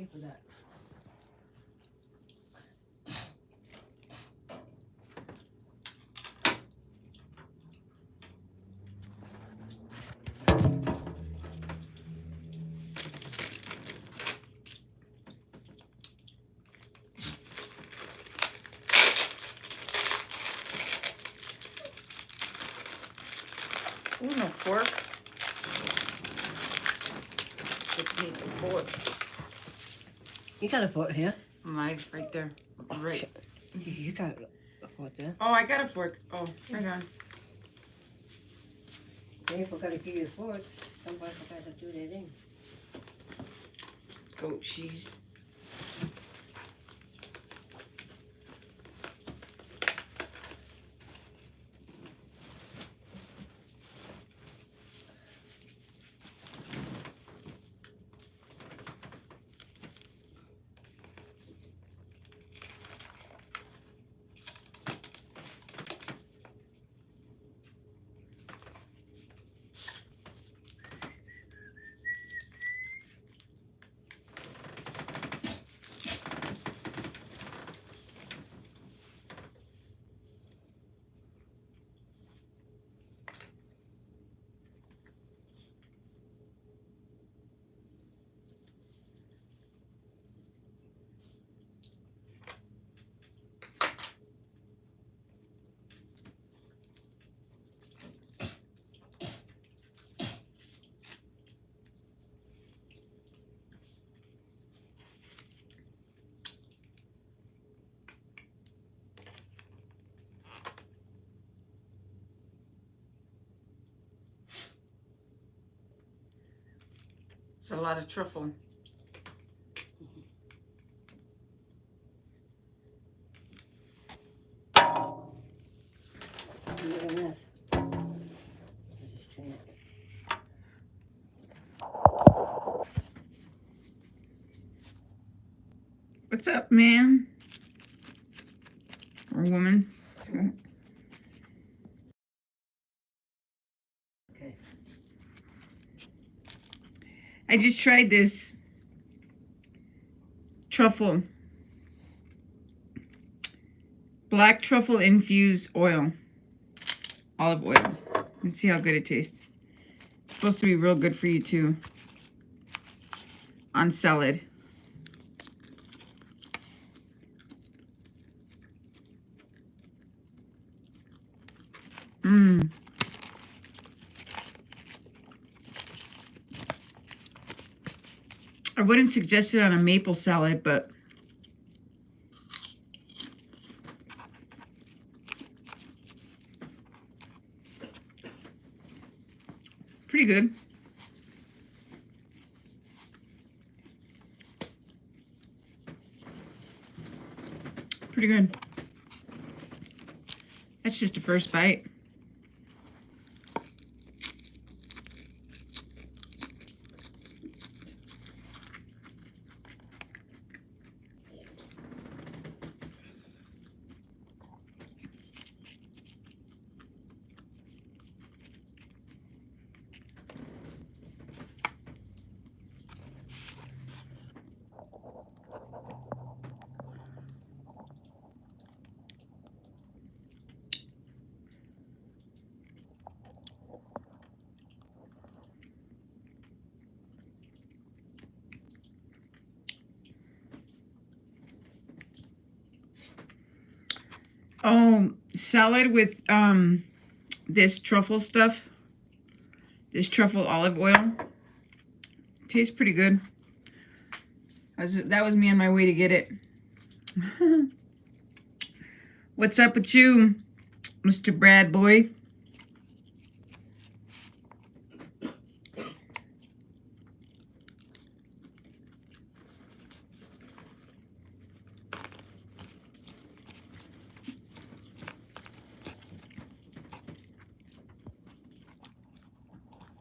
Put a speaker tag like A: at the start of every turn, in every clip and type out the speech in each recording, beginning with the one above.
A: pay for that.
B: Ooh, no fork. Just needs a fork.
A: You got a fork here.
B: Knife right there. Right.
A: You got a fork there.
B: Oh, I got a fork. Oh, right on.
A: They forgot to give you a fork. Somebody forgot to do that thing.
B: Goat cheese. It's a lot of truffle.
A: Look at this. I'll just try it.
B: What's up, man? Or woman?
A: Okay.
B: I just tried this truffle. Black truffle infused oil. Olive oil. Let's see how good it tastes. It's supposed to be real good for you too. On salad. Mmm. I wouldn't suggest it on a maple salad, but pretty good. Pretty good. That's just a first bite. Oh, salad with this truffle stuff. This truffle olive oil. Tastes pretty good. That was me on my way to get it. What's up with you, Mr. Brad boy?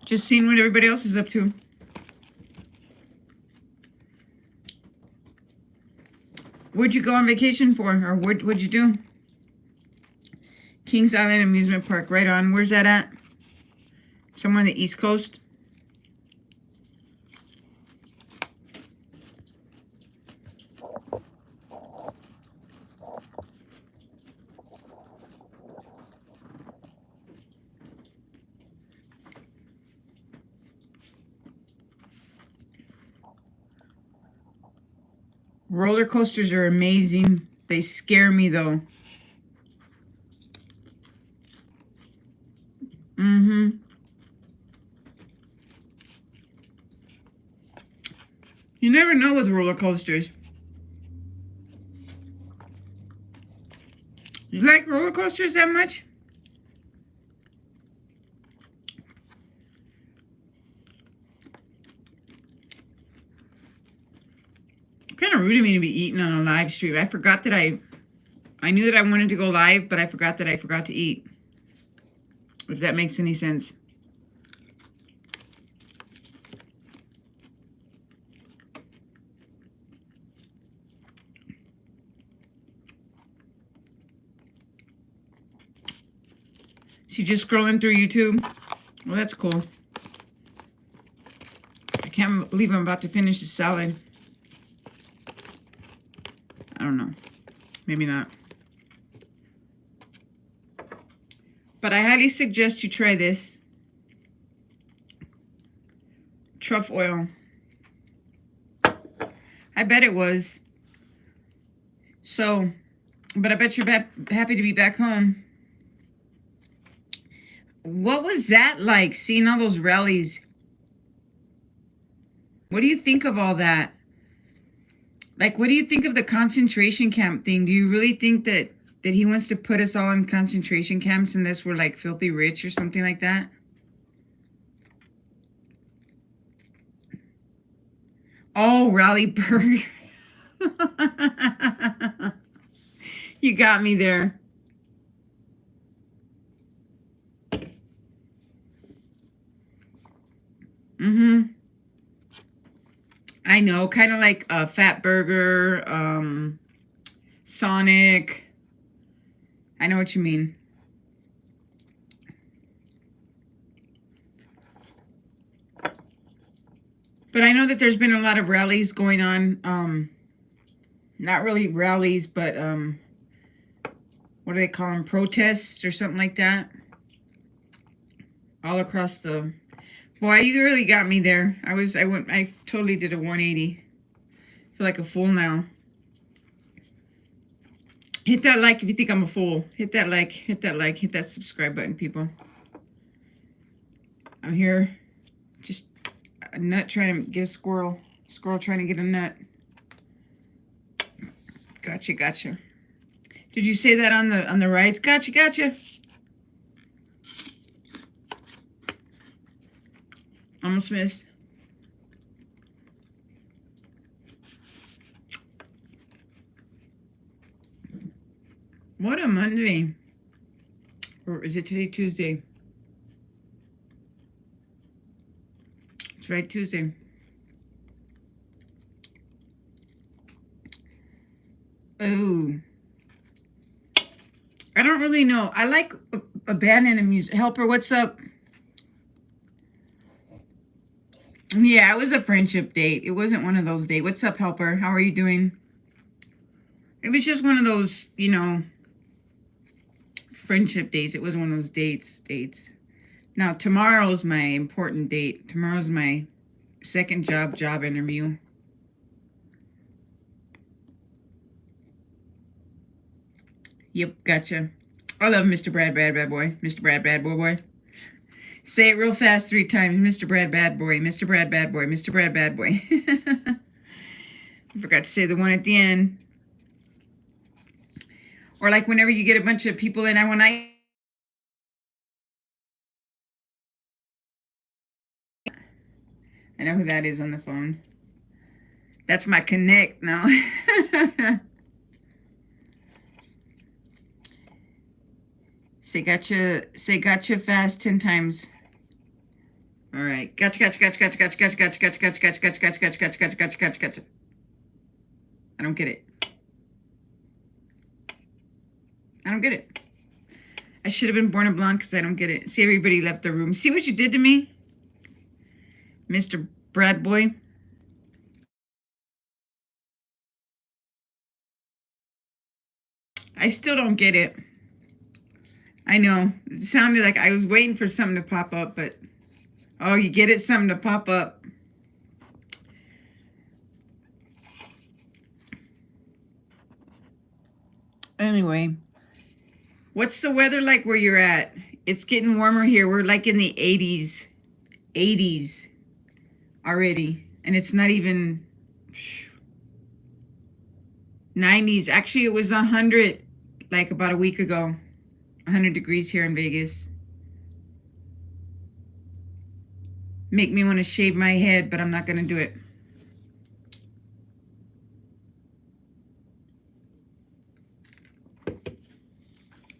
B: Just seeing what everybody else is up to. Where'd you go on vacation for? Or what'd you do? Kings Island Amusement Park. Right on. Where's that at? Somewhere on the East Coast? Roller coasters are amazing. They scare me though. Mm-hmm. You never know with roller coasters. You like roller coasters that much? Kind of rude of me to be eating on a live stream. I forgot that I knew that I wanted to go live, but I forgot that I forgot to eat. If that makes any sense. So you're just scrolling through YouTube? Well, that's cool. I can't believe I'm about to finish the salad. I don't know. Maybe not. But I highly suggest you try this. Truffle oil. I bet it was. So, but I bet you're happy to be back home. What was that like, seeing all those rallies? What do you think of all that? Like, what do you think of the concentration camp thing? Do you really think that he wants to put us all in concentration camps unless we're like filthy rich or something like that? Oh, Rally Burger. You got me there. Mm-hmm. I know, kind of like a Fat Burger, Sonic. I know what you mean. But I know that there's been a lot of rallies going on. Not really rallies, but what do they call them? Protests or something like that. All across the... Boy, you really got me there. I totally did a 180. I feel like a fool now. Hit that like if you think I'm a fool. Hit that like, hit that subscribe button, people. I'm here, just a nut trying to get a squirrel. Squirrel trying to get a nut. Gotcha. Did you say that on the rights? Gotcha. Almost missed. What a Monday. Or is it today Tuesday? It's right, Tuesday. Oh. I don't really know. I like a band and a music. Helper, what's up? Yeah, it was a friendship date. It wasn't one of those dates. What's up, Helper? How are you doing? It was just one of those, friendship days. It wasn't one of those dates. Now, tomorrow's my important date. Tomorrow's my second job interview. Yep, gotcha. I love Mr. Brad Boy. Mr. Brad Boy. Say it real fast 3 times. Mr. Brad Bad Boy. Mr. Brad Bad Boy. Mr. Brad Bad Boy. I forgot to say the one at the end. Or like whenever you get a bunch of people in, I know who that is on the phone. That's my connect now. Say gotcha fast 10 times. All right. Gotcha. I don't get it. I should have been born a blonde because I don't get it. See, everybody left the room. See what you did to me? Mr. Brad Boy. I still don't get it. I know. It sounded like I was waiting for something to pop up, but... Oh, you get it? Something to pop up. Anyway, what's the weather like where you're at? It's getting warmer here. We're like in the 80s already. And it's not even 90s. Actually, it was 100 like about a week ago. 100 degrees here in Vegas. Make me want to shave my head, but I'm not going to do it.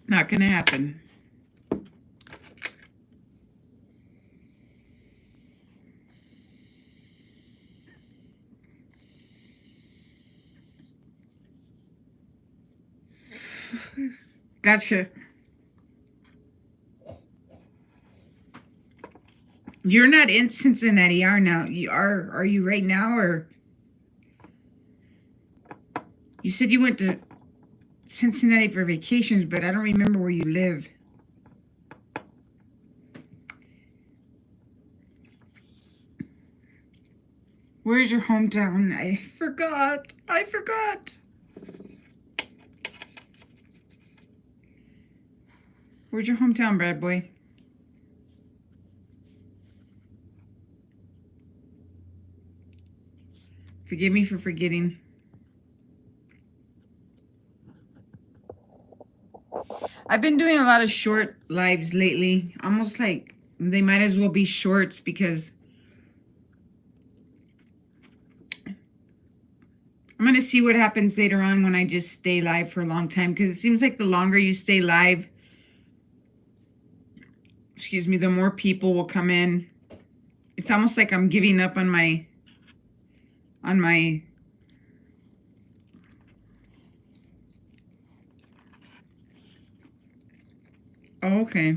B: Not going to happen. Gotcha. You're not in Cincinnati, are now? Are you right now, or you said you went to Cincinnati for vacations, but I don't remember where you live. Where's your hometown? I forgot. Where's your hometown, Brad boy? Forgive me for forgetting. I've been doing a lot of short lives lately. Almost like they might as well be shorts because I'm going to see what happens later on when I just stay live for a long time. Because it seems like the longer you stay live, excuse me, the more people will come in. It's almost like I'm giving up on my oh, okay.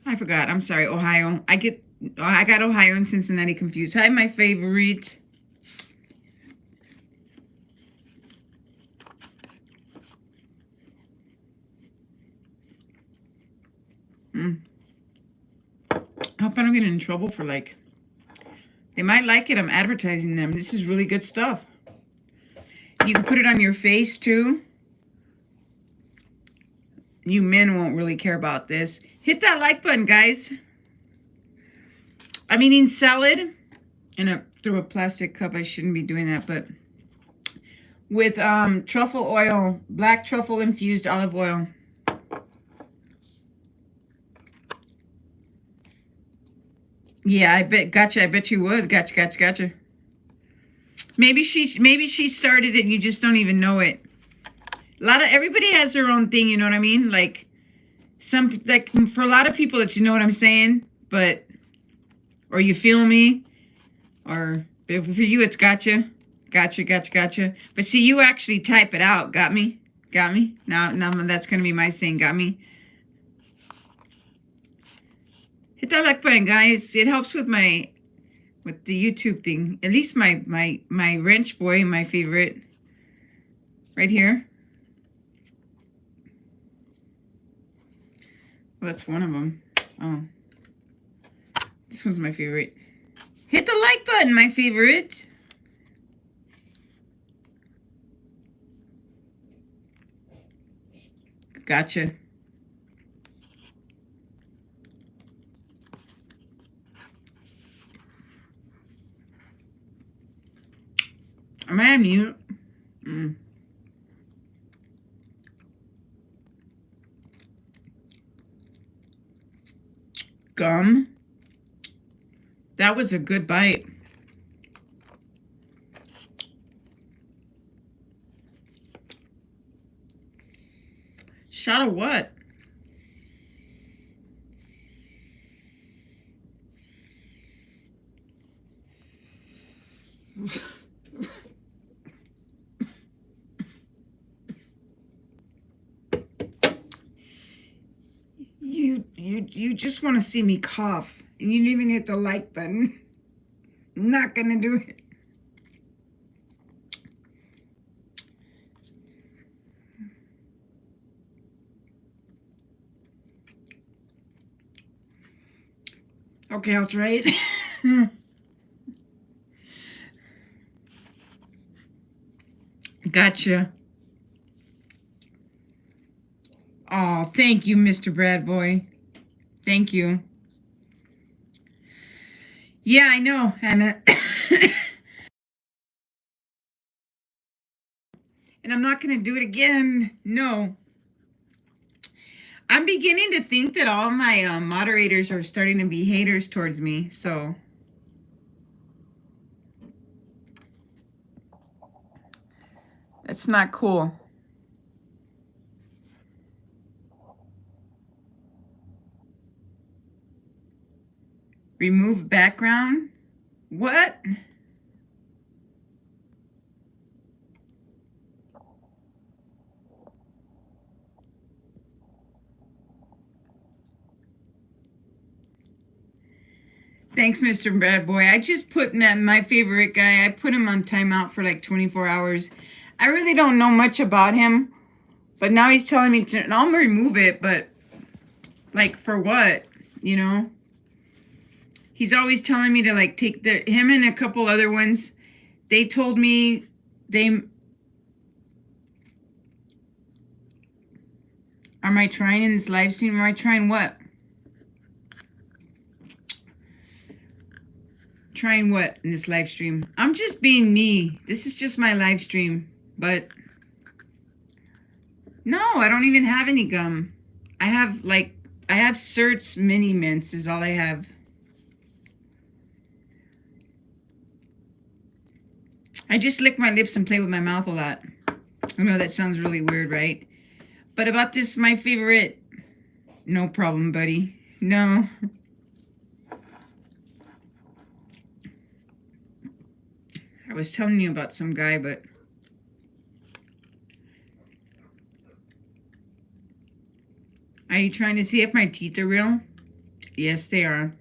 B: I forgot. I'm sorry. Ohio. I got Ohio and Cincinnati confused. Hi, my favorite. I hope I don't get in trouble for like. They might like it. I'm advertising them. This is really good stuff. You can put it on your face too. You men won't really care about this. Hit that like button, guys. I'm eating salad through a plastic cup. I shouldn't be doing that, but with truffle oil, black truffle infused olive oil. Yeah, I bet you was. Gotcha. Maybe she started it and you just don't even know it. Everybody has their own thing, you know what I mean? Like for a lot of people it's, you know what I'm saying, but or you feel me, or for you it's gotcha. But see, you actually type it out. Got me. Now that's gonna be my saying. Got me. Hit that like button, guys. It helps with the YouTube thing. At least my wrench boy, my favorite, right here. Well, that's one of them. Oh, this one's my favorite. Hit the like button, my favorite. Gotcha. Am I on mute? Gum. That was a good bite. Shot of what? You just want to see me cough, and you didn't even hit the like button. Not gonna do it. Okay, I'll try it. Gotcha. Oh, thank you, Mr. Brad Boy. Thank you. Yeah, I know, Hannah. And I'm not going to do it again. No. I'm beginning to think that all my moderators are starting to be haters towards me. So that's not cool. Remove background? What? Thanks, Mr. Bad Boy. I just put my favorite guy, I put him on timeout for like 24 hours. I really don't know much about him, but now he's telling me to, and I'm gonna remove it, but like for what? You know? He's always telling me to like take him and a couple other ones. They told me am I trying in this live stream? Am I trying what? Trying what in this live stream? I'm just being me. This is just my live stream. But no, I don't even have any gum. I have Certs mini mints is all I have. I just lick my lips and play with my mouth a lot. I know that sounds really weird, right? But about this, my favorite, no problem, buddy. No. I was telling you about some guy, but are you trying to see if my teeth are real? Yes, they are.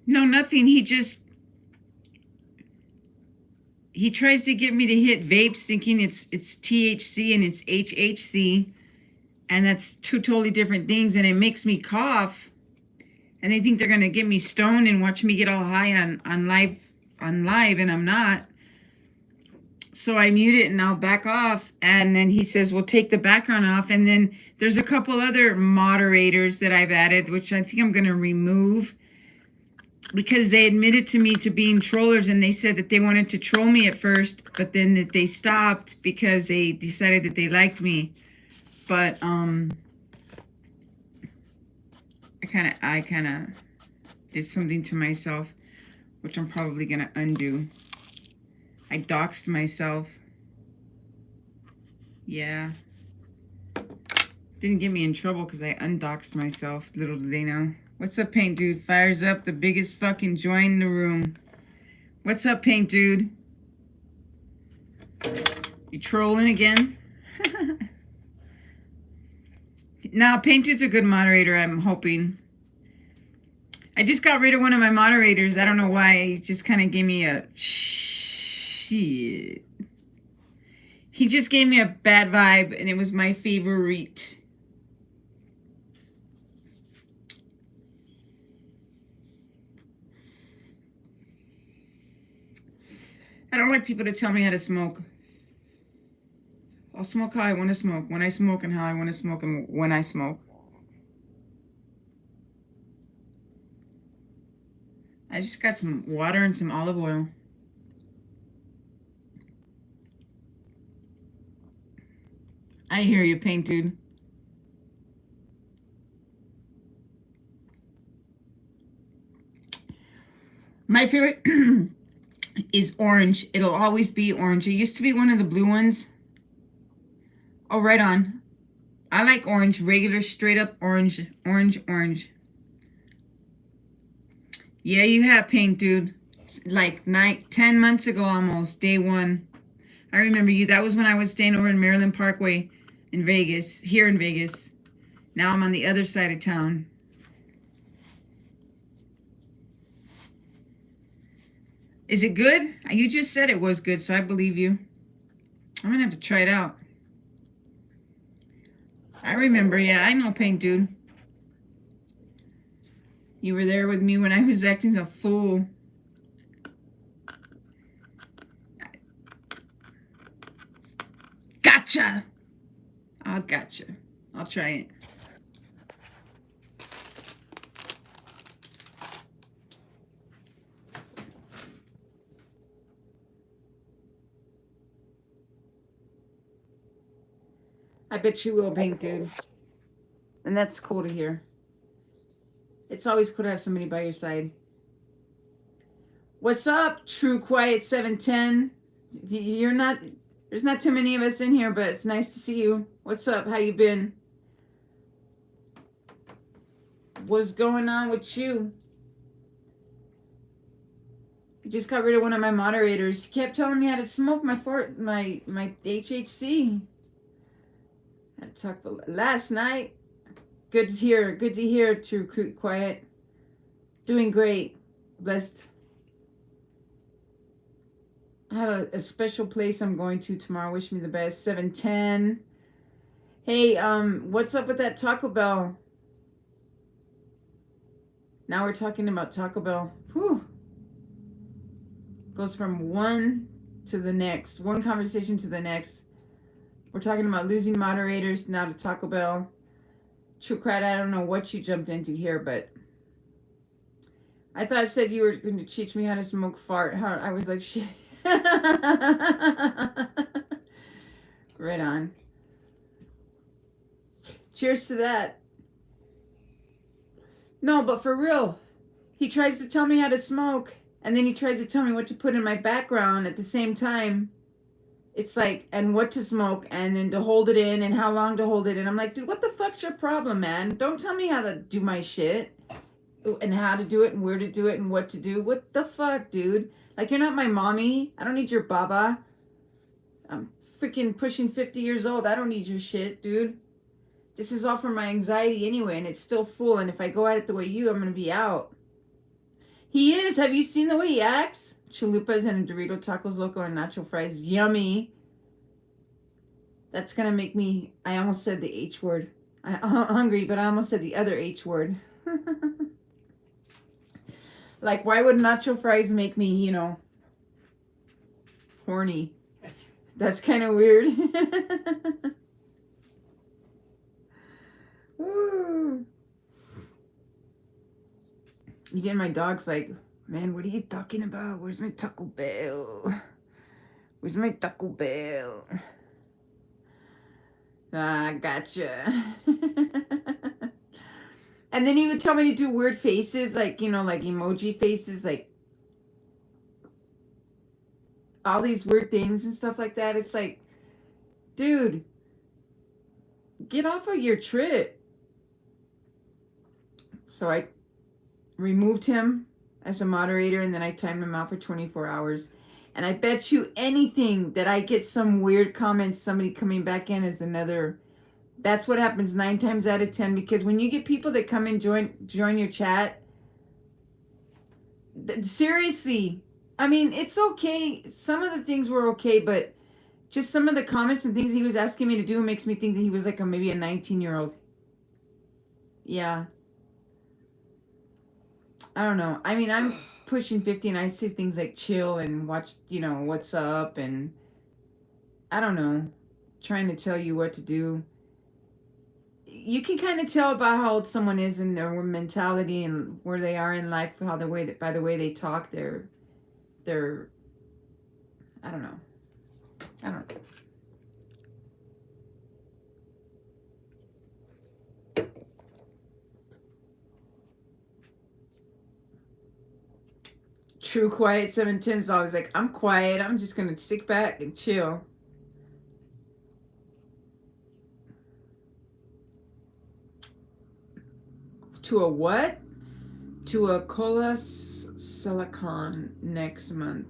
B: No, nothing. He tries to get me to hit vapes thinking it's THC and it's HHC, and that's two totally different things, and it makes me cough. And they think they're gonna get me stoned and watch me get all high on live, and I'm not. So I mute it and I'll back off. And then he says, "Well, take the background off." And then there's a couple other moderators that I've added, which I think I'm gonna remove, because they admitted to me to being trollers, and they said that they wanted to troll me at first, but then that they stopped because they decided that they liked me. But I kind of did something to myself, which I'm probably gonna undo. I doxed myself. Yeah. Didn't get me in trouble because I undoxed myself. Little do they know. What's up, Paint Dude? Fires up, the biggest fucking joint in the room. What's up, Paint Dude? You trolling again? Now, Paint Dude's a good moderator, I'm hoping. I just got rid of one of my moderators. I don't know why. He just kind of gave me a shit. He just gave me a bad vibe, and it was my favorite. I don't like people to tell me how to smoke. I'll smoke how I want to smoke, when I smoke, and how I want to smoke, and when I smoke. I just got some water and some olive oil. I hear you, Paint Dude. My favorite is orange. It'll always be orange. It used to be one of the blue ones. Oh, right on. I like orange, regular, straight up orange, orange. Yeah, you have, Paint Dude. Like 10 months ago almost, day one. I remember you. That was when I was staying over in Maryland Parkway in Vegas, here in Vegas. Now I'm on the other side of town. Is it good? You just said it was good, so I believe you. I'm going to have to try it out. I remember, yeah, I know, Paint Dude. You were there with me when I was acting a fool. gotcha. I'll gotcha. I'll try it. I bet you will, Pink Dude. And that's cool to hear. It's always cool to have somebody by your side. What's up, True Quiet 710? You're not, there's not too many of us in here, but it's nice to see you. What's up? How you been? What's going on with you? I just got rid of one of my moderators. He kept telling me how to smoke my HHC. I had to talk about last night. Good to hear. Good to hear, True Quiet. Doing great. Blessed. I have a special place I'm going to tomorrow. Wish me the best. 710. Hey, what's up with that Taco Bell? Now we're talking about Taco Bell. Whew. Goes from one to the next. One conversation to the next. We're talking about losing moderators now to Taco Bell. True Quiet, I don't know what you jumped into here, but I thought I said you were going to teach me how to smoke fart. I was like, shit. Right on. Cheers to that. No, but for real, he tries to tell me how to smoke, and then he tries to tell me what to put in my background at the same time. It's like, and what to smoke, and then to hold it in, and how long to hold it in. I'm like, dude, what the fuck's your problem, man? Don't tell me how to do my shit, and how to do it, and where to do it, and what to do. What the fuck, dude? Like, you're not my mommy. I don't need your baba. I'm freaking pushing 50 years old. I don't need your shit, dude. This is all for my anxiety anyway, and it's still full, and if I go at it the way you, I'm going to be out. He is. Have you seen the way he acts? Chalupas and Dorito tacos loco and nacho fries. Yummy. That's going to make me... I almost said the H word. I'm hungry, but I almost said the other H word. Like, why would nacho fries make me, you know, horny? That's kind of weird. Woo. Again, my dog's like, man, what are you talking about? Where's my Taco Bell? Where's my Taco Bell? Ah, gotcha. And then he would tell me to do weird faces, like, you know, like emoji faces, like all these weird things and stuff like that. It's like, dude, get off of your trip. So I removed him as a moderator, and then I timed him out for 24 hours. And I bet you anything that I get some weird comments, somebody coming back in as another. That's what happens 9 times out of 10, because when you get people that come and join your chat, seriously, I mean, it's okay. Some of the things were okay, but just some of the comments and things he was asking me to do makes me think that he was like maybe a 19-year-old. Yeah. I don't know. I mean, I'm pushing 50 and I see things like chill and watch, you know, what's up, and I don't know, trying to tell you what to do. You can kind of tell about how old someone is and their mentality and where they are in life, how the way that by the way they talk, they're I don't know. True Quiet 710 is always like, I'm quiet. I'm just going to sit back and chill. To a what? To a Cola Silicon next month.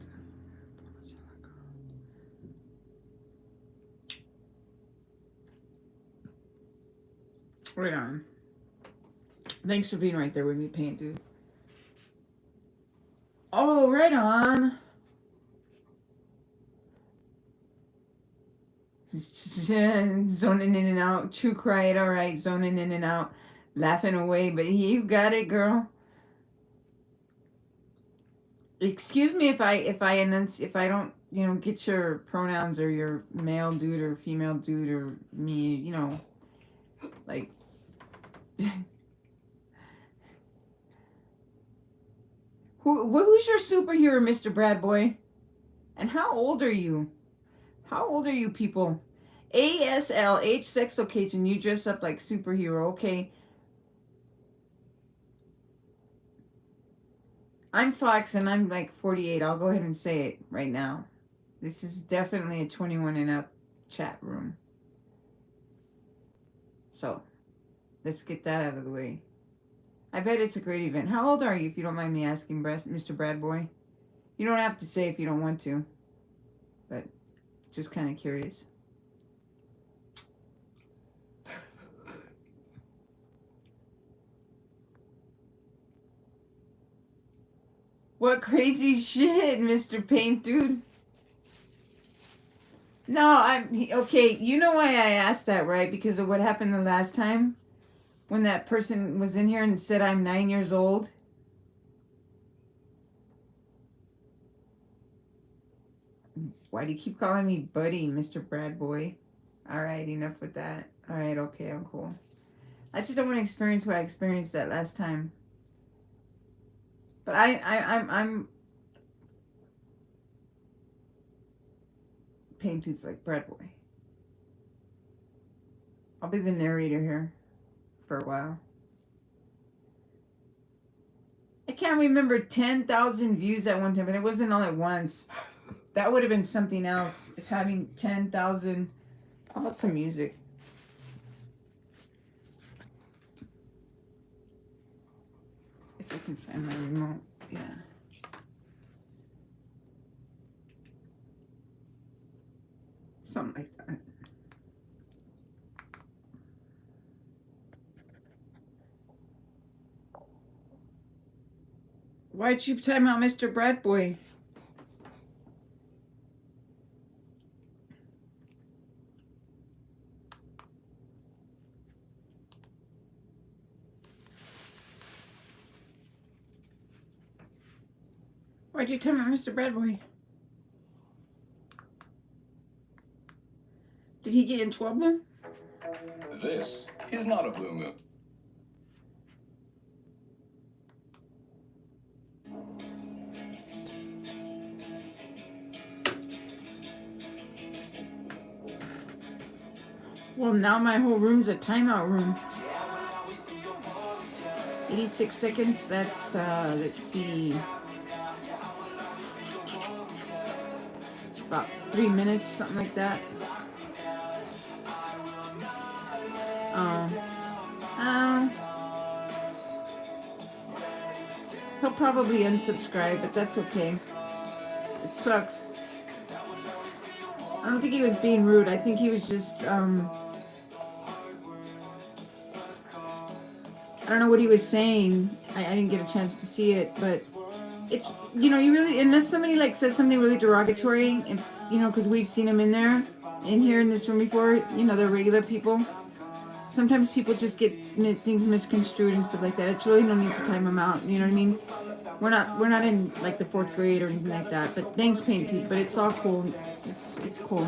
B: Right on. Thanks for being right there with me, Paint Dude. Oh, right on. Zoning in and out. True Quiet, all right. Zoning in and out. Laughing away, but you got it, girl. Excuse me if I don't, you know, get your pronouns or your male dude or female dude or me, you know, like, who's your superhero, Mr. Brad Boy? And how old are you? How old are you people? ASL, age, sex, location. You dress up like superhero, okay? I'm Fox and I'm like 48. I'll go ahead and say it right now. This is definitely a 21 and up chat room. So, let's get that out of the way. I bet it's a great event. How old are you, if you don't mind me asking, Mr. Brad Boy? You don't have to say if you don't want to, but just kind of curious. What crazy shit, Mr. Paint Dude. No, okay. You know why I asked that, right? Because of what happened the last time when that person was in here and said I'm 9 years old. Why do you keep calling me buddy, Mr. Brad Boy? All right, enough with that. All right, okay, I'm cool. I just don't want to experience what I experienced that last time. But I'm Paint Dude's like Brad Boy. I'll be the narrator here for a while. I can't remember 10,000 views at one time, and it wasn't all at once. That would have been something else. If having 10,000... How about some music? If I can find my remote, yeah. Something like that. Why'd you time out Mr. Brad Boy? Why'd you time out Mr. Brad Boy? Did he get in trouble?
C: This is not a blue moon.
B: Well, now my whole room's a timeout room. 86 seconds, that's, let's see, about 3 minutes, something like that. He'll probably unsubscribe, but that's okay. It sucks. I don't think he was being rude. I think he was just, I don't know what he was saying. I didn't get a chance to see it, but it's, you know, you really, unless somebody like says something really derogatory, and, you know, because we've seen them in here in this room before, you know, they're regular people. Sometimes people just get things misconstrued and stuff like that. It's really no need to time them out. You know what I mean? We're not in like the 4th grade or anything like that. But thanks, Paint Dude. But it's all cool. It's cool.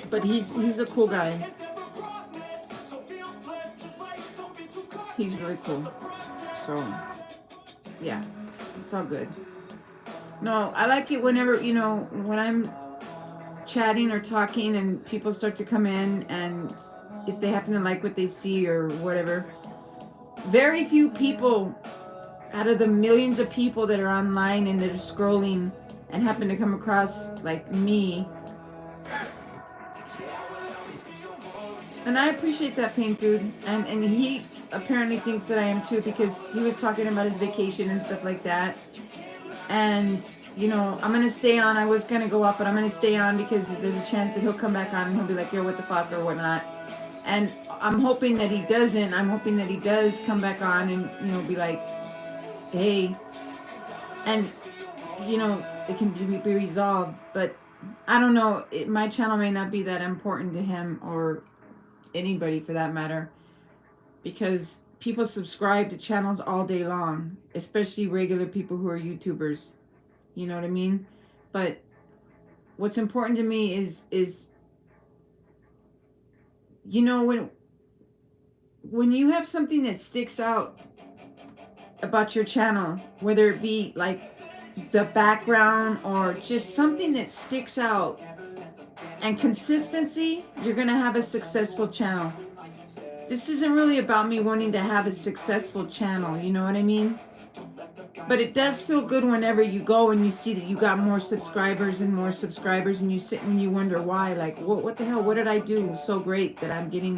B: But he's a cool guy. He's really cool. So yeah, it's all good. No, I like it whenever, you know, when I'm chatting or talking and people start to come in, and if they happen to like what they see or whatever. Very few people out of the millions of people that are online and that are scrolling and happen to come across like me. And I appreciate that, Paint Dude. And he apparently thinks that I am too, because he was talking about his vacation and stuff like that. And, you know, I'm going to stay on. I was going to go up, but I'm going to stay on because there's a chance that he'll come back on and he'll be like, yo, what the fuck or whatnot. And I'm hoping that he doesn't. I'm hoping that he does come back on and, you know, be like, hey. And, you know, it can be resolved. But I don't know. My channel may not be that important to him or anybody for that matter. because people subscribe to channels all day long, especially regular people who are YouTubers. You know what I mean? But what's important to me is you know, when you have something that sticks out about your channel, whether it be like the background or just something that sticks out, and consistency, you're gonna have a successful channel. This isn't really about me wanting to have a successful channel, you know what I mean? But it does feel good whenever you go and you see that you got more subscribers and more subscribers, and you sit and you wonder why, like, what the hell, what did I do so great that I'm getting,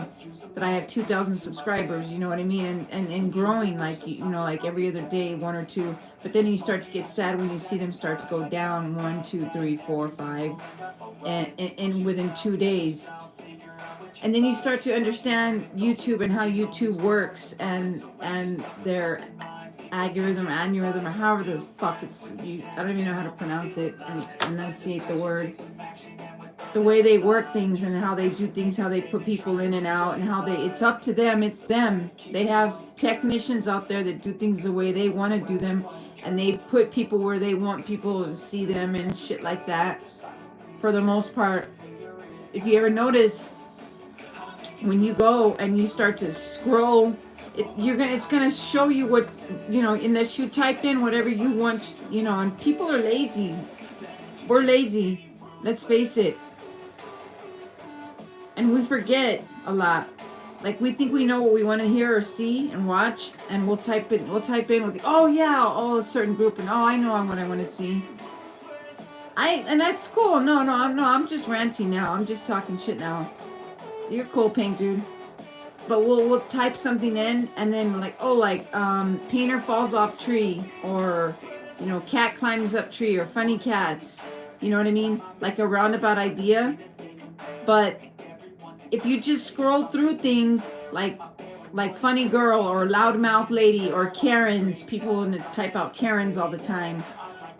B: that I have 2,000 subscribers, you know what I mean? And growing, like, you know, like every other day, 1 or 2. But then you start to get sad when you see them start to go down 1, 2, 3, 4, 5, and within 2 days. And then you start to understand YouTube and how YouTube works, and their algorithm, or however the fuck I don't even know how to pronounce it and enunciate the word. The way they work things and how they do things, how they put people in and out, and how it's up to them, it's them. They have technicians out there that do things the way they want to do them, and they put people where they want people to see them and shit like that. For the most part, if you ever notice, when you go and you start to scroll, it's gonna show you what, you know, unless you type in whatever you want, you know. And people are lazy. We're lazy. Let's face it. And we forget a lot. Like, we think we know what we want to hear or see and watch, and we'll type in with oh yeah, a certain group, and oh, I know what I want to see. And that's cool. No, I'm just ranting now. I'm just talking shit now. You're cool, Pink Dude. But we'll type something in, and then like, oh, like painter falls off tree, or, you know, cat climbs up tree, or funny cats. You know what I mean? Like a roundabout idea. But if you just scroll through things like funny girl, or loudmouth lady, or Karens, people type out Karens all the time.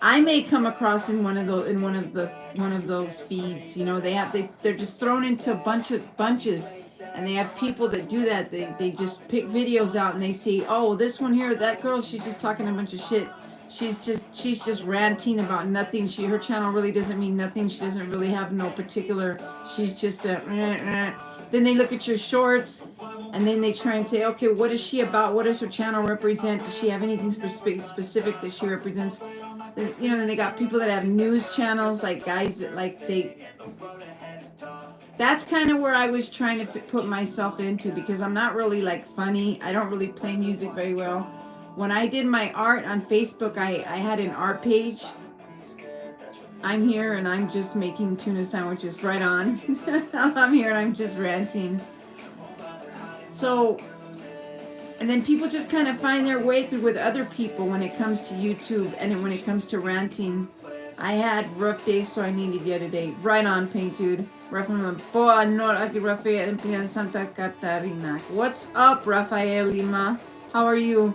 B: I may come across in one of those feeds. You know, they're just thrown into bunches. And they have people that do that. They just pick videos out, and they see, oh, this one here, that girl, she's just talking a bunch of shit. She's just ranting about nothing. Her channel really doesn't mean nothing. She doesn't really have no particular. She's just a. Then they look at your shorts, and then they try and say, okay, what is she about? What does her channel represent? Does she have anything specific that she represents? You know, then they got people that have news channels, like guys that that's kind of where I was trying to put myself into, because I'm not really like funny. I don't really play music very well. When I did my art on Facebook, I had an art page. I'm here and I'm just making tuna sandwiches. Right on. I'm here and I'm just ranting. So, and then people just kind of find their way through with other people when it comes to YouTube, and when it comes to ranting. I had rough days, so I needed you today. Right on, Paint Dude. Boa noite, Rafael in Santa Catarina. What's up, Rafael Lima? How are you?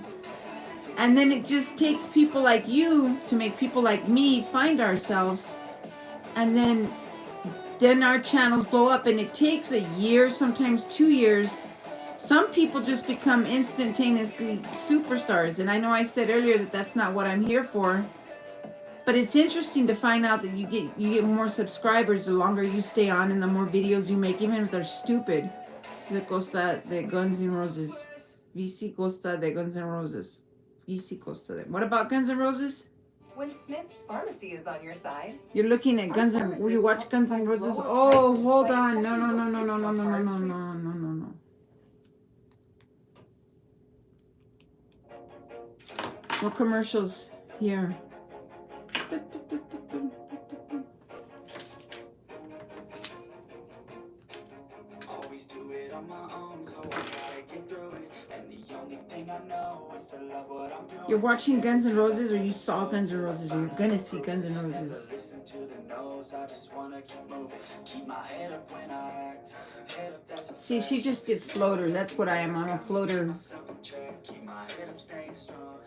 B: And then it just takes people like you to make people like me find ourselves. And then our channels blow up, and it takes a year, sometimes 2 years. Some people just become instantaneously superstars. And I know I said earlier that that's not what I'm here for. But it's interesting to find out that you get more subscribers the longer you stay on, and the more videos you make, even if they're stupid. The Costa de Guns N' Roses. Vici Costa de Guns N' Roses. Vici Costa de. What about Guns N' Roses?
D: When Smith's Pharmacy is on your side.
B: You're looking at Guns N' Roses. You watch Guns N' Roses? Oh, hold on. No. No commercials here.
E: Always do it on my own, so I gotta get through it. And the only thing I know is to love what I'm doing.
B: You're watching Guns N' Roses, or you saw Guns N' Roses, or you're gonna see Guns N' Roses.
E: Listen to the no's, I just wanna keep moving. Keep my head up when I act. Head up, that's a
B: See, she just gets floater. That's what I am. I'm a floater.
E: keep my head up, staying strong.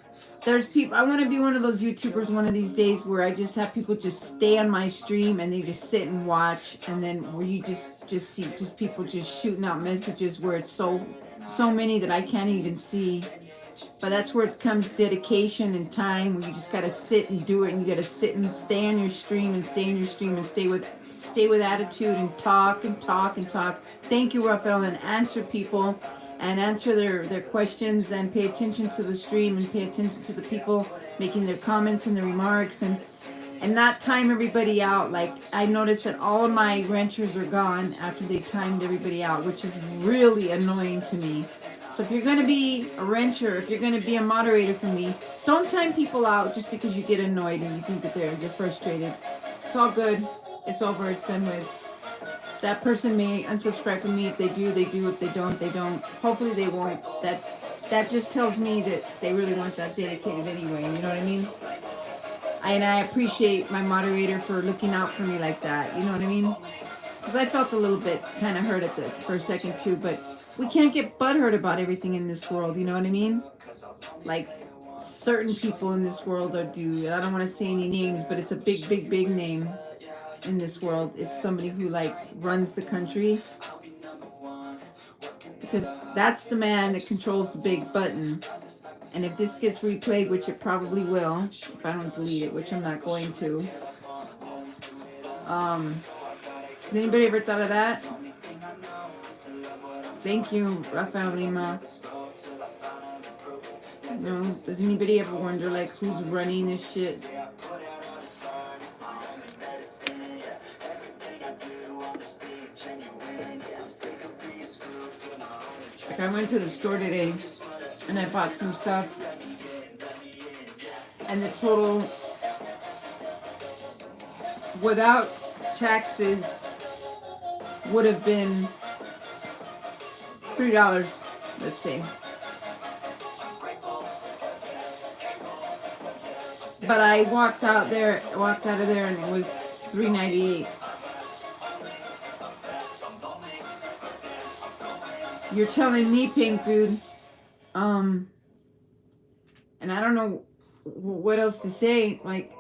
B: there's people, I want to be one of those YouTubers one of these days where I just have people just stay on my stream and they just sit and watch, and then where you just see just people just shooting out messages where it's so many that I can't even see. But that's where it comes dedication and time, where you just gotta sit and do it, and you gotta sit and stay on your stream and stay in your stream and stay with attitude and talk and talk and talk. Thank you, Raphael, and answer people and answer their questions and pay attention to the stream and pay attention to the people making their comments and their remarks and not time everybody out. Like, I noticed that all of my ranchers are gone after they timed everybody out, which is really annoying to me. So if you're going to be a rancher, if you're going to be a moderator for me, don't time people out just because you get annoyed and you think that you're frustrated. It's all good. It's over. It's done with. That person may unsubscribe from me. If they do, they do. If they don't, they don't. Hopefully they won't. That just tells me that they really weren't that dedicated anyway. You know what I mean? And I appreciate my moderator for looking out for me like that. You know what I mean? Because I felt a little bit kind of hurt for a second too, but we can't get butthurt about everything in this world, you know what I mean? Like, certain people in this world do. I don't want to say any names, but it's a big, big, big name in this world. It's somebody who, like, runs the country. Because that's the man that controls the big button. And if this gets replayed, which it probably will, if I don't delete it, which I'm not going to. Has anybody ever thought of that? Thank you, Rafael Lima. No, does anybody ever wonder, like, who's running this shit? Like, I went to the store today and I bought some stuff, and the total without taxes would have been $3, let's say. But I walked out of there and it was $3.98. You're telling me, Pink Dude. And I don't know what else to say. Like,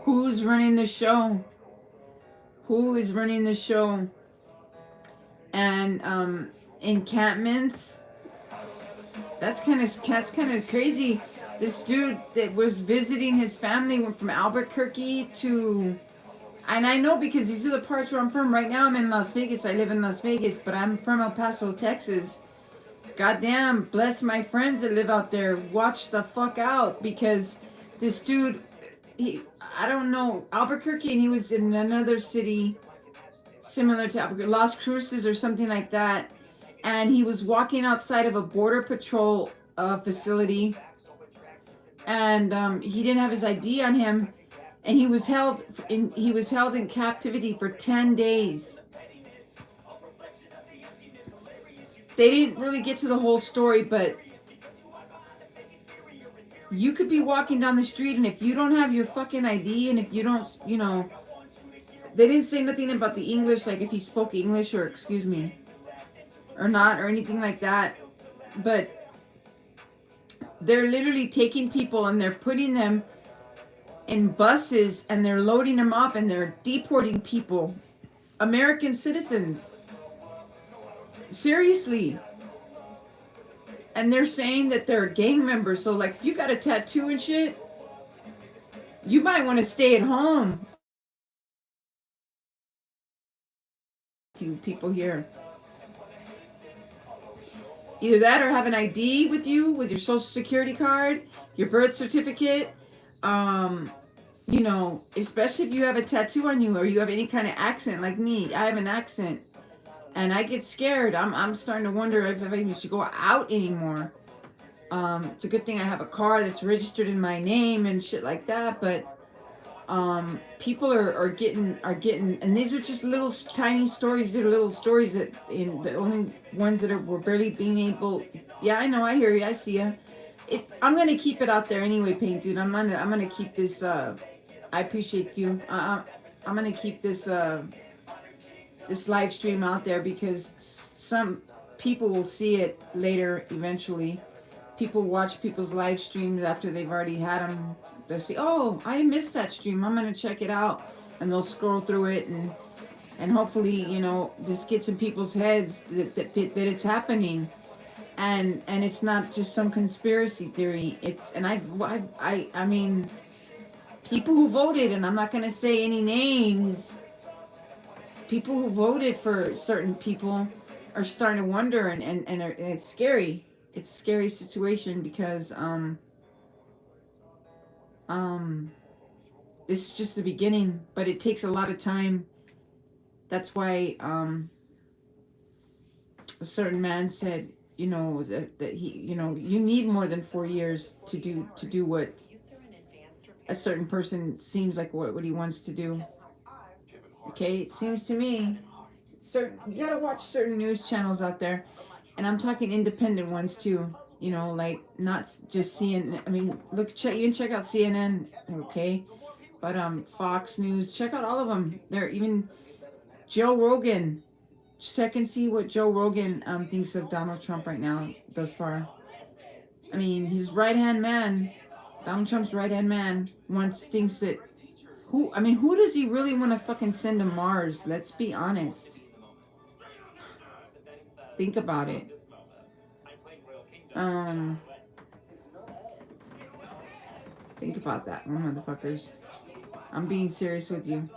B: who's running the show? Who is running the show? And encampments. That's kind of crazy. This dude that was visiting his family went from Albuquerque to, and I know because these are the parts where I'm from. Right now I'm in Las Vegas. I live in Las Vegas, but I'm from El Paso, Texas. Goddamn, bless my friends that live out there. Watch the fuck out, because this dude, I don't know, Albuquerque, and he was in another city similar to Albuquerque, Las Cruces or something like that. And he was walking outside of a border patrol facility, and he didn't have his ID on him, and he was held in captivity for 10 days. They didn't really get to the whole story, but you could be walking down the street, and if you don't have your fucking ID, and if you don't, you know, they didn't say nothing about the English, like if he spoke English or excuse me, or not, or anything like that. But they're literally taking people and they're putting them in buses and they're loading them off and they're deporting people, American citizens. Seriously. And they're saying that they're gang members. So, like, if you got a tattoo and shit, you might want to stay at home. You people here. Either that or have an ID with you, with your social security card, your birth certificate. You know, especially if you have a tattoo on you or you have any kind of accent like me. I have an accent. And I get scared. I'm starting to wonder if I even should go out anymore. It's a good thing I have a car that's registered in my name and shit like that. But people are getting, and these are just little tiny stories. They're little stories that the only ones that we're barely being able. Yeah, I know. I hear you. I see you. I'm gonna keep it out there anyway, Paint Dude. I'm gonna keep this. I appreciate you. I'm gonna keep this. This live stream out there because some people will see it later eventually, people watch people's live streams after they've already had them. They say, "Oh, I missed that stream. I'm gonna check it out," and they'll scroll through it, and hopefully, you know, this gets in people's heads that it's happening, and it's not just some conspiracy theory. It's and I mean, people who voted, and I'm not gonna say any names. People who voted for certain people are starting to wonder, and it's scary. It's a scary situation because this is just the beginning, but it takes a lot of time. That's why a certain man said, you know, that he, you know, you need more than 4 years to do what a certain person seems like what he wants to do. Okay, it seems to me you gotta watch certain news channels out there, and I'm talking independent ones too. You know, like not just CNN. I mean, you can check out CNN, okay, but Fox News. Check out all of them. They're even Joe Rogan. Check and see what Joe Rogan thinks of Donald Trump right now thus far. I mean, his right hand man, Donald Trump's right hand man, thinks that who does he really want to fucking send to Mars? Let's be honest. Think about it. Think about that, motherfuckers. I'm being serious with you.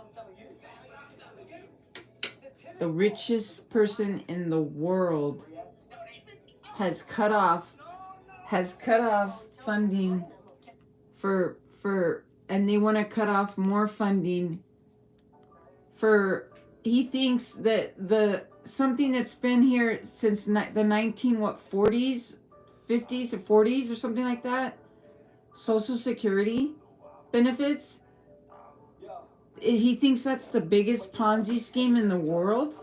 B: The richest person in the world has cut off funding for and they want to cut off more funding for, he thinks that something that's been here since the 40s, 50s or 40s or something like that, Social Security benefits, he thinks that's the biggest Ponzi scheme in the world,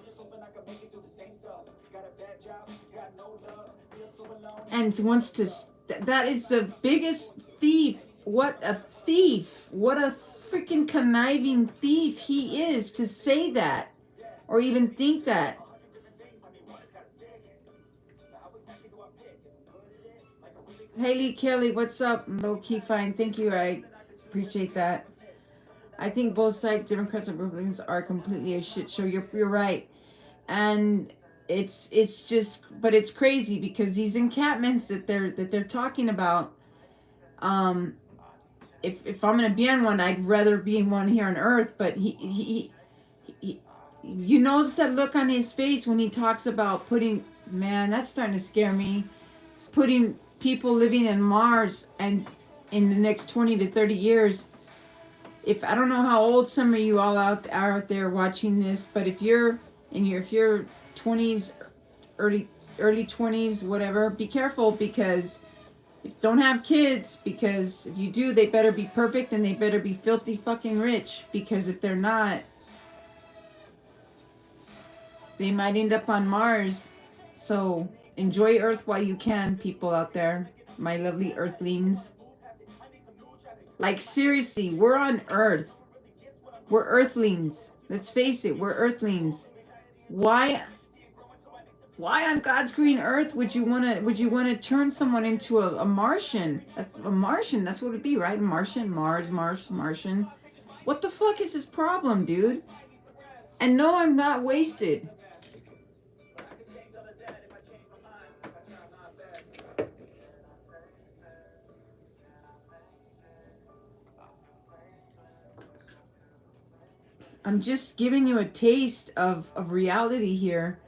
B: and wants to, that is the biggest thief. What a thief. What a freaking conniving thief he is to say that or even think that. Haley Kelly, what's up? Low key fine. Thank you. I appreciate that. I think both sides, Democrats and Republicans, are completely a shit show. You're right. And it's just, but it's crazy because these encampments that they're talking about, if I'm gonna be on one, I'd rather be in one here on Earth. But he you notice that look on his face when he talks about putting, man, that's starting to scare me. Putting people living in Mars, and in the next 20 to 30 years. If I don't know how old some of you all are out there watching this, but if you're 20s, early 20s, whatever, be careful, because don't have kids, because if you do, they better be perfect and they better be filthy fucking rich, because if they're not, they might end up on Mars. So enjoy Earth while you can, people out there, my lovely Earthlings. Like, seriously, we're on Earth. We're Earthlings. Let's face it, we're Earthlings. Why on God's green Earth would you wanna turn someone into a Martian? A Martian, that's what it'd be, right? Martian, Martian. What the fuck is this problem, dude? And no, I'm not wasted. I'm just giving you a taste of reality here.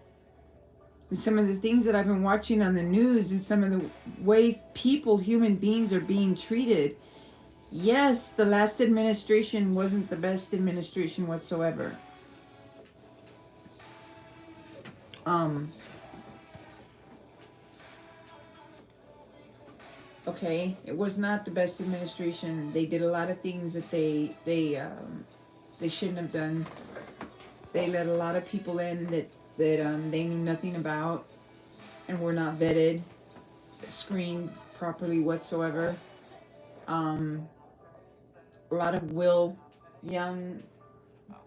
B: And some of the things that I've been watching on the news, and some of the ways human beings are being treated. Yes, the last administration wasn't the best administration whatsoever. Okay, it was not the best administration. They did a lot of things that they shouldn't have done. They let a lot of people in that they knew nothing about and were not vetted, screened properly whatsoever. A lot of young,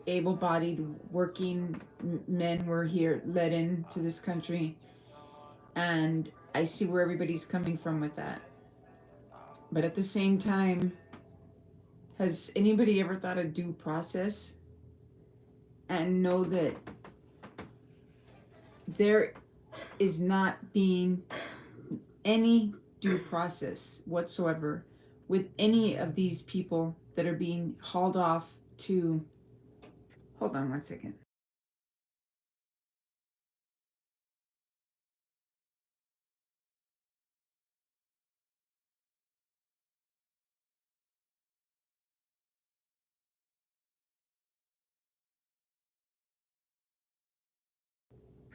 B: able-bodied, working men were let into this country, and I see where everybody's coming from with that. But at the same time, has anybody ever thought of due process and know that there is not being any due process whatsoever with any of these people that are being hauled off to... Hold on one second.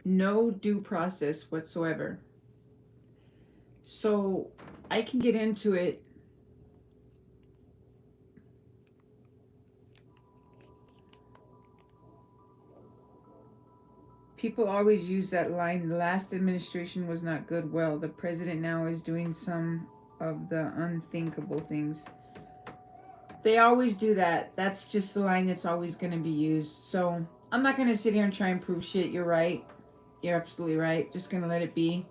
B: No due process whatsoever. So I can get into it. People always use that line, the last administration was not good. Well, the president now is doing some of the unthinkable things. They always do that. That's just the line that's always going to be used. So I'm not going to sit here and try and prove shit. You're right. You're absolutely right. Just going to let it be.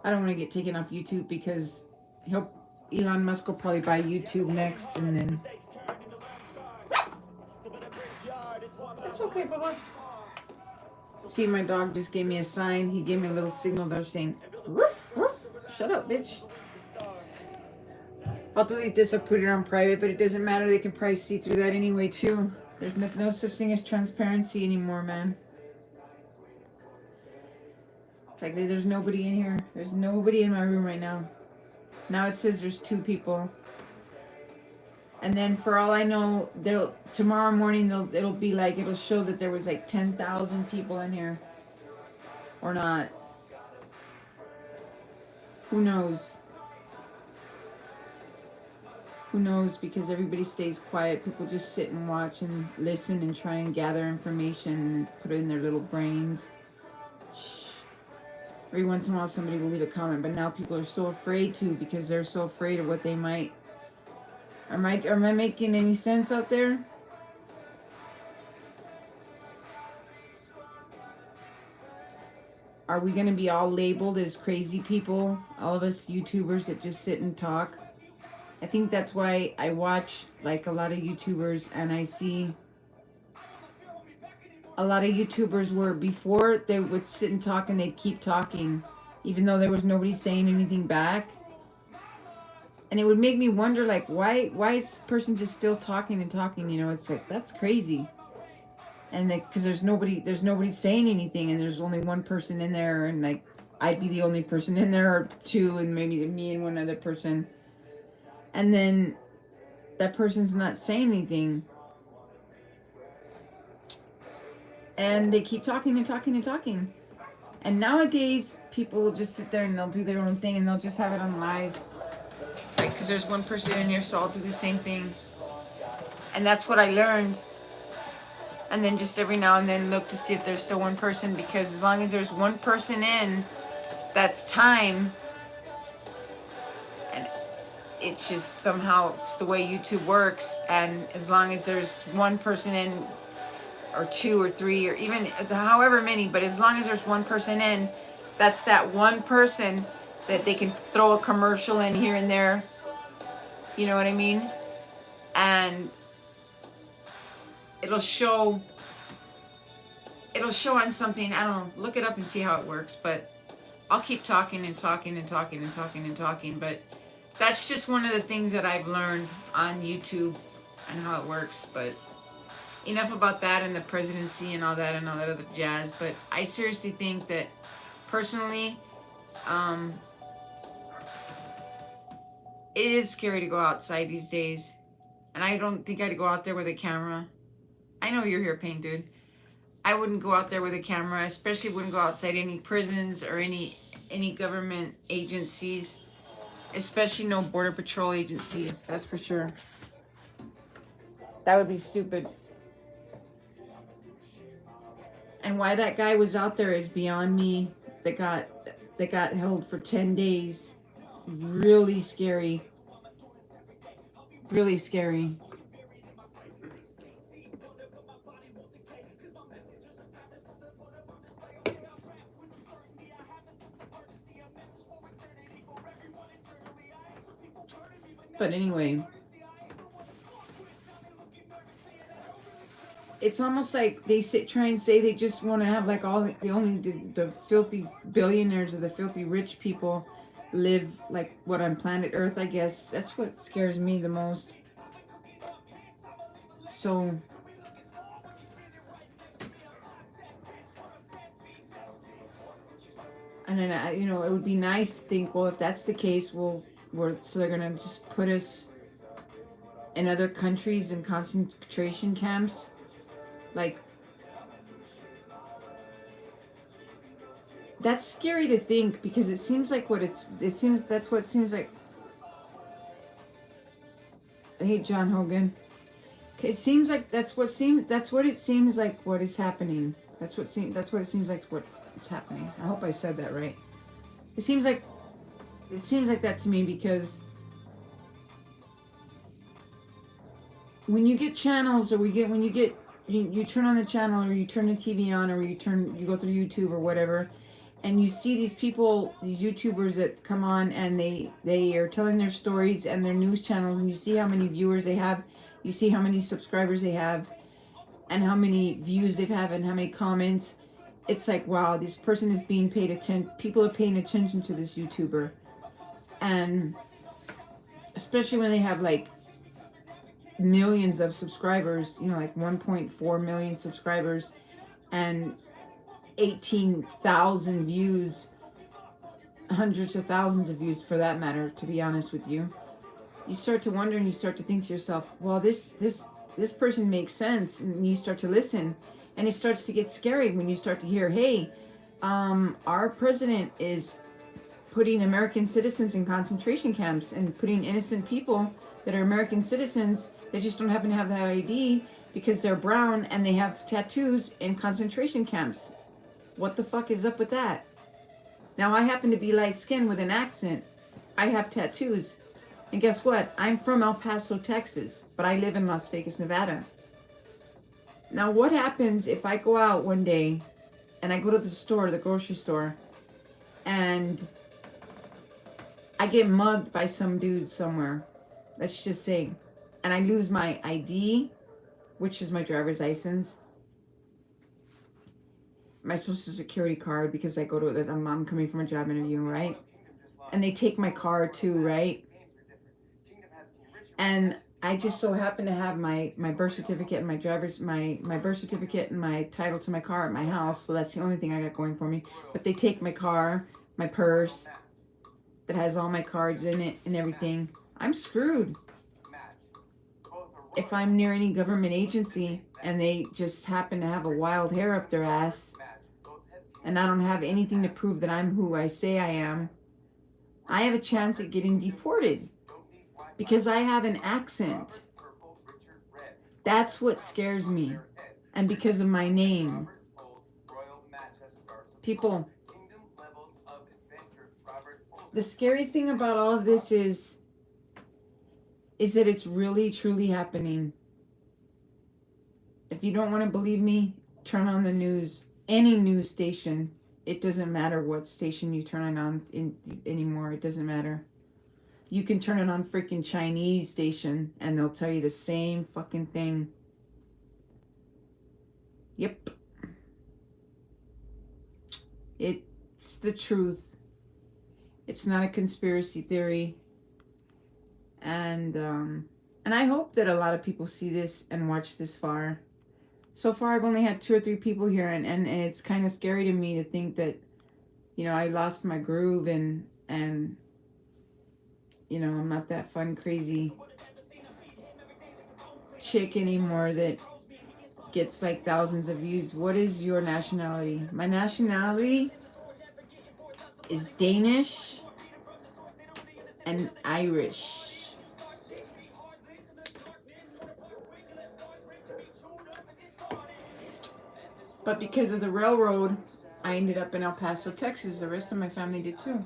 B: I don't want to get taken off YouTube because Elon Musk will probably buy YouTube next, and then... It's okay, Bubba. See, my dog just gave me a sign. He gave me a little signal there saying, "Woof, woof." Shut up, bitch. I'll delete this. I'll put it on private, but it doesn't matter. They can probably see through that anyway, too. There's no such thing as transparency anymore, man. It's like there's nobody in here. There's nobody in my room right now. Now it says there's 2 people. And then for all I know, tomorrow morning it'll show that there was like 10,000 people in here. Or not. Who knows? Who knows? Because everybody stays quiet. People just sit and watch and listen and try and gather information and put it in their little brains. Shh. Every once in a while somebody will leave a comment, but now people are so afraid to, because they're so afraid of what they might... Am I making any sense out there? Are we going to be all labeled as crazy people? All of us YouTubers that just sit and talk? I think that's why I watch like a lot of YouTubers, and I see a lot of YouTubers where before they would sit and talk and they'd keep talking even though there was nobody saying anything back. And it would make me wonder, like, why is this person just still talking and talking? You know, it's like, that's crazy. And because there's nobody saying anything, and there's only one person in there, and like I'd be the only person in there, or 2, and maybe me and one other person. And then that person's not saying anything. And they keep talking and talking and talking. And nowadays, people will just sit there and they'll do their own thing, and they'll just have it on live. Like, because there's one person in here, so I'll do the same thing. And that's what I learned. And then just every now and then look to see if there's still one person, because as long as there's one person in, that's time. And it's just somehow, it's the way YouTube works. And as long as there's one person in, or 2 or 3, or even however many, but as long as there's one person in, that's that one person that they can throw a commercial in here and there. You know what I mean? And it'll show on something. I don't know, look it up and see how it works. But I'll keep talking and talking and talking and talking and talking. But that's just one of the things that I've learned on YouTube and how it works. But enough about that and the presidency and all that other jazz. But I seriously think that, personally, it is scary to go outside these days. And I don't think I'd go out there with a camera. I know you're here, Pain Dude. I wouldn't go out there with a camera, especially wouldn't go outside any prisons or any government agencies, especially no Border Patrol agencies, that's for sure. That would be stupid. And why that guy was out there is beyond me. That got held for 10 days. Really scary. Really scary. But anyway, it's almost like they try and say they just want to have like all the filthy billionaires or the filthy rich people live like what on planet Earth. I guess that's what scares me the most. So and then it would be nice to think, well, if that's the case, so they're gonna just put us in other countries in concentration camps, like. That's scary to think because it seems like that's what it seems like. I hate John Hogan. It seems like that's what it seems like what is happening. That's what it seems like what's happening. I hope I said that right. It seems like that to me because when you get channels or when you turn on the channel or you turn the TV on or you go through YouTube or whatever. And you see these people, these YouTubers that come on and they are telling their stories and their news channels, and you see how many viewers they have, you see how many subscribers they have, and how many views they have, and how many comments. It's like, wow, this person is being paid attention. People are paying attention to this YouTuber, and especially when they have like millions of subscribers, like 1.4 million subscribers, and 18,000 views, hundreds of thousands of views for that matter, to be honest with you. You start to wonder and you start to think to yourself, well, this person makes sense, and you start to listen, and it starts to get scary when you start to hear, hey, our president is putting American citizens in concentration camps and putting innocent people that are American citizens that just don't happen to have the ID because they're brown and they have tattoos in concentration camps. What the fuck is up with that? Now, I happen to be light-skinned with an accent. I have tattoos. And guess what? I'm from El Paso, Texas, but I live in Las Vegas, Nevada. Now, what happens if I go out one day and I go to the grocery store, and I get mugged by some dude somewhere, let's just say, and I lose my ID, which is my driver's license, my social security card, because I'm coming from a job interview, right? And they take my car too, right? And I just so happen to have my birth certificate and my birth certificate and my title to my car at my house, so that's the only thing I got going for me. But they take my car, my purse that has all my cards in it and everything. I'm screwed. If I'm near any government agency and they just happen to have a wild hair up their ass, and I don't have anything to prove that I'm who I say I am, I have a chance at getting deported because I have an accent. That's what scares me. And because of my name. People, the scary thing about all of this is that it's really, truly happening. If you don't want to believe me, turn on the news. Any news station. It doesn't matter what station you turn it on anymore. It doesn't matter. You can turn it on freaking Chinese station and they'll tell you the same fucking thing. Yep. It's the truth. It's not a conspiracy theory. And I hope that a lot of people see this and watch this far. So far, I've only had 2 or 3 people here, and it's kind of scary to me to think that, I lost my groove and I'm not that fun, crazy chick anymore that gets like thousands of views. What is your nationality? My nationality is Danish and Irish. But because of the railroad, I ended up in El Paso, Texas. The rest of my family did too.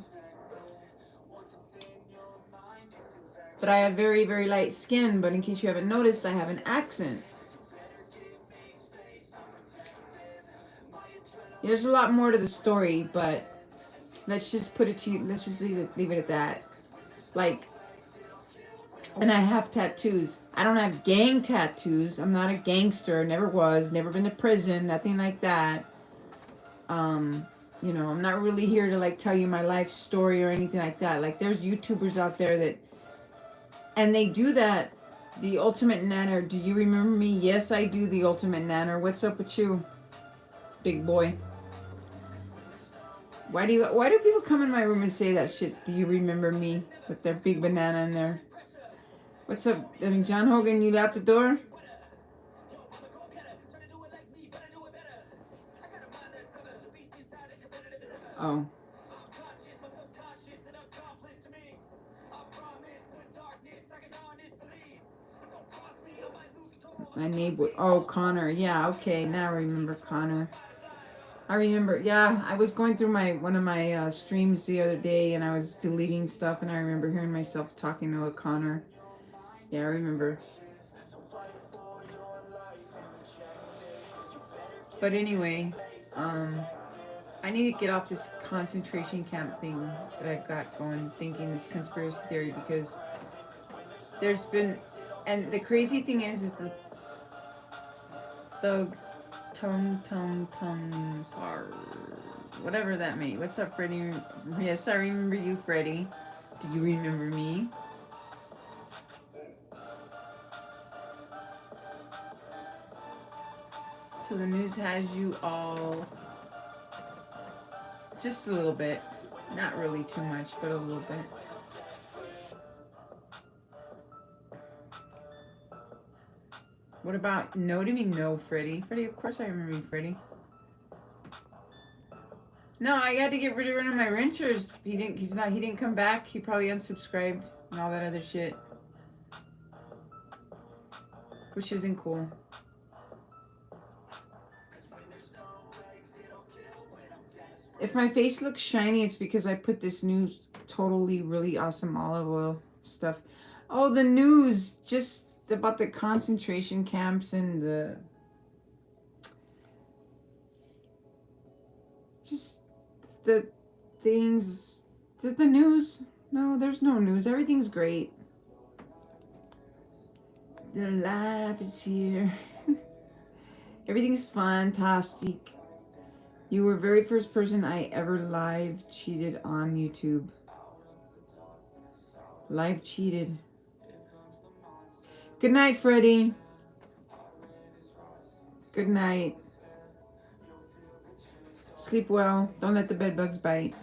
B: But I have very, very light skin. But in case you haven't noticed, I have an accent. There's a lot more to the story, but let's just leave it at that. Like, And I have tattoos. I don't have gang tattoos. I'm not a gangster. Never was. Never been to prison. Nothing like that. You know, I'm not really here to like tell you my life story or anything like that. Like there's YouTubers out there that, and they do that. The Ultimate Nanner. Do you remember me? Yes, I do. The Ultimate Nanner. What's up with you, big boy? Why do people come in my room and say that shit? Do you remember me with their big banana in there? What's up? I mean, John Hogan, you out the door? Oh. My neighbor. Oh, Connor. Yeah, okay. Now I remember Connor. I remember. Yeah, I was going through one of my streams the other day, and I was deleting stuff, and I remember hearing myself talking to a Connor. Yeah, I remember. But anyway, I need to get off this concentration camp thing that I've got going, thinking this conspiracy theory, because there's been, and the crazy thing is the tongue, sorry, whatever that means. What's up, Freddie? Yes, I remember you, Freddie. Do you remember me? So the news has you all just a little bit. Not really too much, but a little bit. What about no to me? No, Freddie. Freddie, of course I remember you, Freddie. No, I had to get rid of my renters. He didn't come back. He probably unsubscribed and all that other shit. Which isn't cool. If my face looks shiny, it's because I put this new totally really awesome olive oil stuff. Oh, the news just about the concentration camps and the things. The news? No, there's no news. Everything's great. The life is here. Everything's fantastic. You were very first person I ever live cheated on YouTube. Live cheated. Good night, Freddie. Good night. Sleep well. Don't let the bed bugs bite.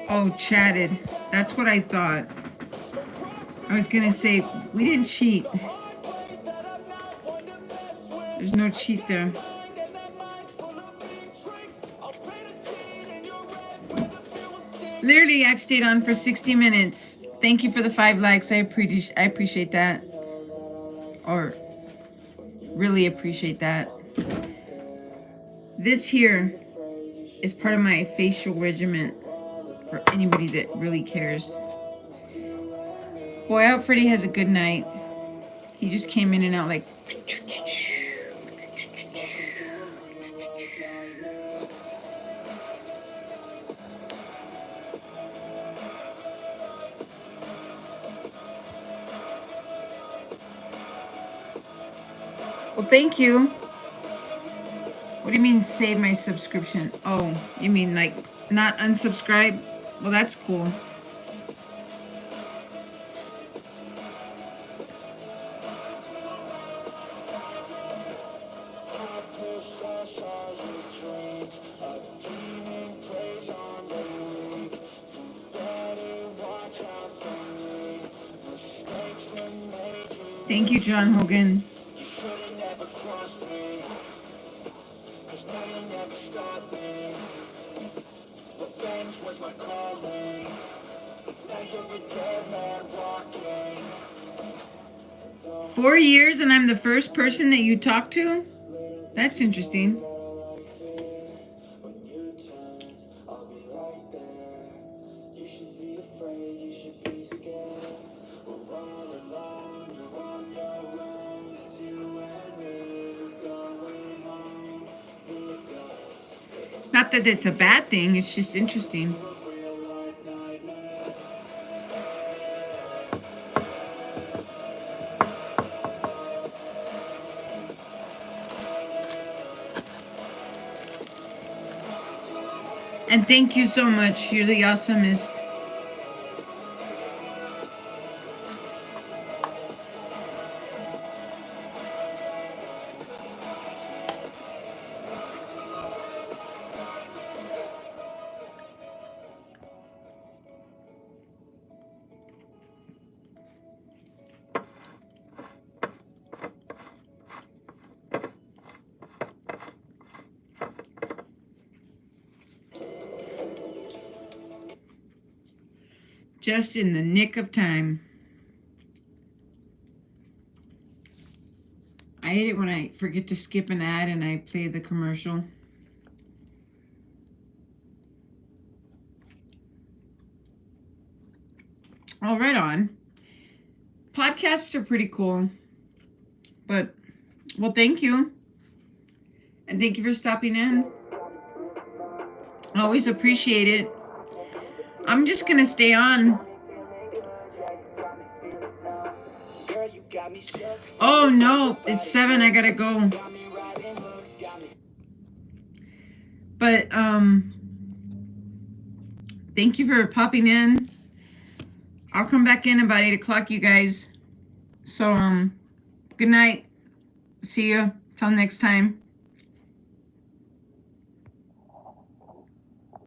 B: Oh, chatted. That's what I thought. I was gonna say, we didn't cheat. There's no cheat there. Literally, I've stayed on for 60 minutes. Thank you for the 5 likes. I appreciate that. Or really appreciate that. This here is part of my facial regimen for anybody that really cares. Boy, I hope Freddie has a good night. He just came in and out like... Well, thank you. What do you mean save my subscription? Oh, you mean like not unsubscribe? Well, that's cool. Thank you, John Hogan. never stop me. Revenge was my calling. Now you're a dead man walking. 4 years and I'm the first person that you talk to? That's interesting. Not that it's a bad thing, it's just interesting. And thank you so much. You're the awesomest. Just in the nick of time. I hate it when I forget to skip an ad and I play the commercial. Oh, right on. Podcasts are pretty cool. But, well, thank you. And thank you for stopping in. Always appreciate it. I'm just going to stay on. Oh, no. It's 7. I got to go. But, thank you for popping in. I'll come back in about 8 o'clock, you guys. So, good night. See you. Till next time.